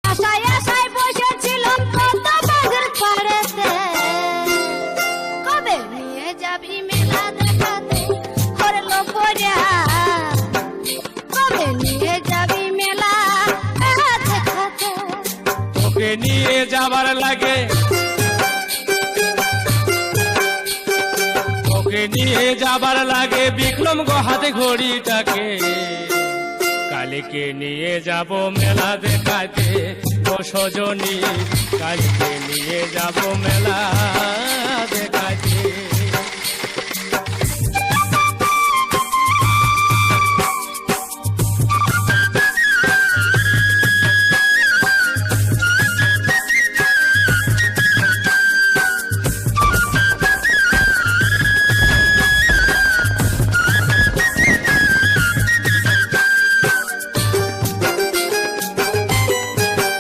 আশায় আশায় বসেছিলাম কত বাঘের পাড়েতে, কবে নিয়ে যাবি মেলা দেখাতে ওরে লোকরা, কবে নিয়ে যাবি মেলা দেখাতে। তোকে নিয়ে যাবার লাগে, তোকে নিয়ে যাবার লাগে বিক্রম গো হাতে ঘড়িটাকে, কালকে নিয়ে যাব মেলা দেখাতে ও সজনী, কালকে নিয়ে যাব মেলা দেখাতে।